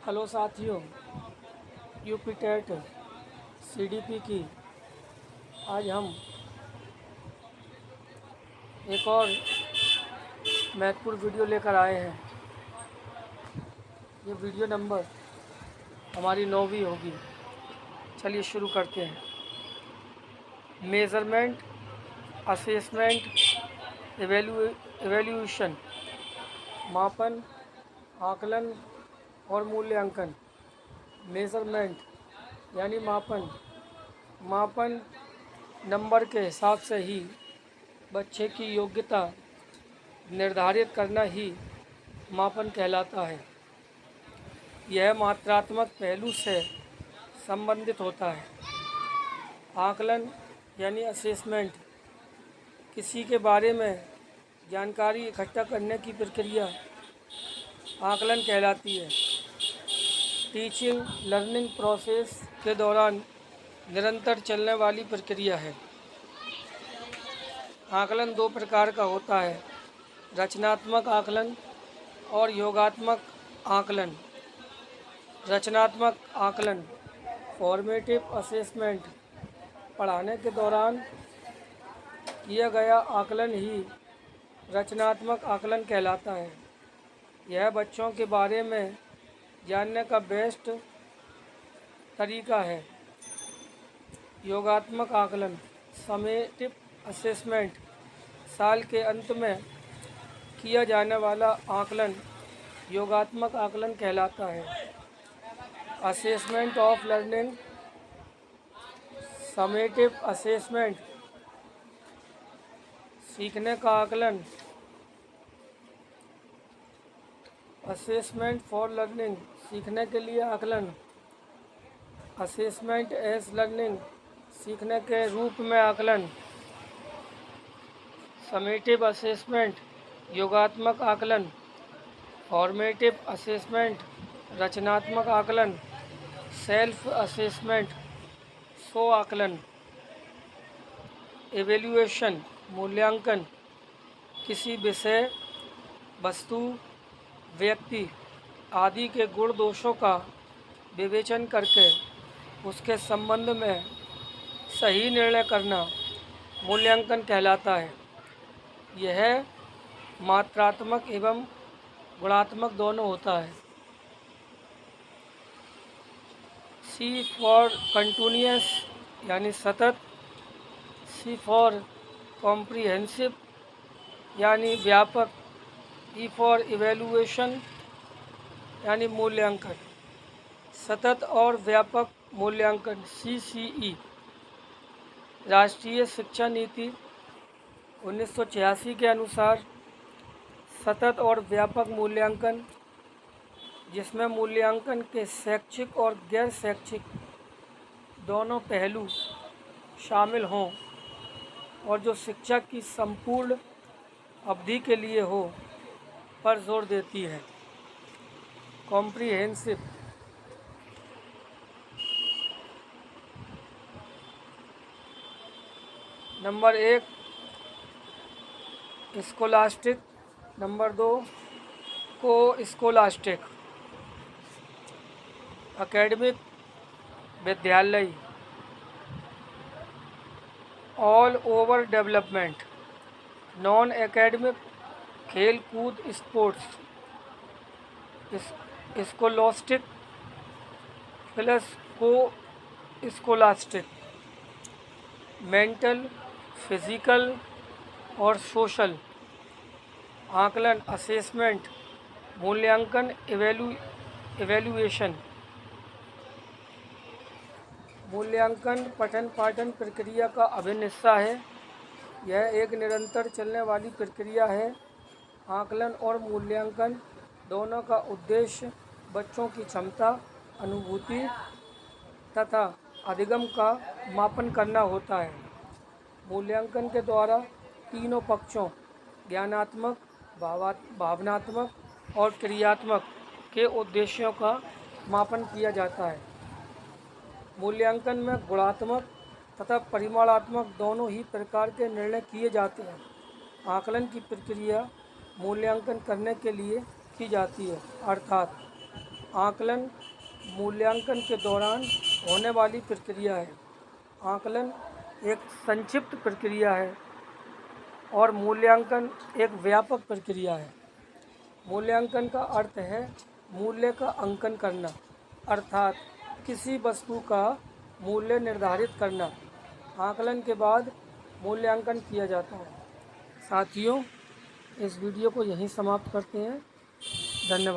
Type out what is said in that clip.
Hello साथियों, UP TET CDP की आज हम एक और महत्वपूर्ण वीडियो लेकर आए हैं। ये वीडियो नंबर हमारी 9वीं होगी। चलिए शुरू करते हैं। मेज़रमेंट, असेसमेंट, एवेल्यूएशन, मापन, आकलन और मूल्यांकन। मेज़रमेंट यानी मापन। मापन नंबर के हिसाब से ही बच्चे की योग्यता निर्धारित करना ही मापन कहलाता है। यह मात्रात्मक पहलू से संबंधित होता है। आकलन यानी असेसमेंट किसी के बारे में जानकारी इकट्ठा करने की प्रक्रिया आकलन कहलाती है। टीचिंग लर्निंग प्रोसेस के दौरान निरंतर चलने वाली प्रक्रिया है। आकलन दो प्रकार का होता है, रचनात्मक आकलन और योगात्मक आकलन। रचनात्मक आकलन फॉर्मेटिव असेसमेंट पढ़ाने के दौरान किया गया आकलन ही रचनात्मक आकलन कहलाता है। यह बच्चों के बारे में जानने का बेस्ट तरीका है। योगात्मक आकलन समेटिव असेसमेंट साल के अंत में किया जाने वाला आकलन योगात्मक आकलन कहलाता है। Assessment of learning, summative assessment सीखने का आकलन। असेसमेंट फॉर लर्निंग सीखने के लिए आकलन। असेसमेंट एज लर्निंग सीखने के रूप में आकलन। समेटिव असेसमेंट योगात्मक आकलन। फॉर्मेटिव असेसमेंट रचनात्मक आकलन। सेल्फ असेसमेंट स्व आकलन। एवेल्यूएशन मूल्यांकन किसी विषय, वस्तु, व्यक्ति आदि के गुण दोषों का विवेचन करके उसके संबंध में सही निर्णय करना मूल्यांकन कहलाता है। यह मात्रात्मक एवं गुणात्मक दोनों होता है। सी फॉर कंटिन्यूअस यानी सतत। सी फॉर कॉम्प्रिहेंसिव यानी व्यापक। ई फॉर इवेल्यूएशन यानी मूल्यांकन। सतत और व्यापक मूल्यांकन CCE राष्ट्रीय शिक्षा नीति 1986 के अनुसार सतत और व्यापक मूल्यांकन, जिसमें मूल्यांकन के शैक्षिक और गैर शैक्षिक दोनों पहलू शामिल हों और जो शिक्षा की संपूर्ण अवधि के लिए हो, पर जोर देती है। कॉम्प्रिहेंसिव नंबर 1 स्कोलास्टिक, नंबर 2 को स्कोलास्टिक। एकेडमिक विद्यालय, all over development. Non academic खेल कूद स्पोर्ट्स। स्कोलास्टिक प्लस को स्कोलास्टिक। मेंटल, फिजिकल और सोशल। आकलन असेसमेंट, मूल्यांकन एवेल्यूएशन। मूल्यांकन पठन पाठन प्रक्रिया का अभिन्न हिस्सा है। यह एक निरंतर चलने वाली प्रक्रिया है। आकलन और मूल्यांकन दोनों का उद्देश्य बच्चों की क्षमता, अनुभूति तथा अधिगम का मापन करना होता है। मूल्यांकन के द्वारा तीनों पक्षों ज्ञानात्मक, भावनात्मक और क्रियात्मक के उद्देश्यों का मापन किया जाता है। मूल्यांकन में गुणात्मक तथा परिमाणात्मक दोनों ही प्रकार के निर्णय किए जाते हैं। आकलन की प्रक्रिया मूल्यांकन करने के लिए की जाती है, अर्थात आकलन मूल्यांकन के दौरान होने वाली प्रक्रिया है। आकलन एक संक्षिप्त प्रक्रिया है और मूल्यांकन एक व्यापक प्रक्रिया है। मूल्यांकन का अर्थ है मूल्य का अंकन करना, अर्थात किसी वस्तु का मूल्य निर्धारित करना। आकलन के बाद मूल्यांकन किया जाता है। साथियों, इस वीडियो को यहीं समाप्त करते हैं। धन्यवाद।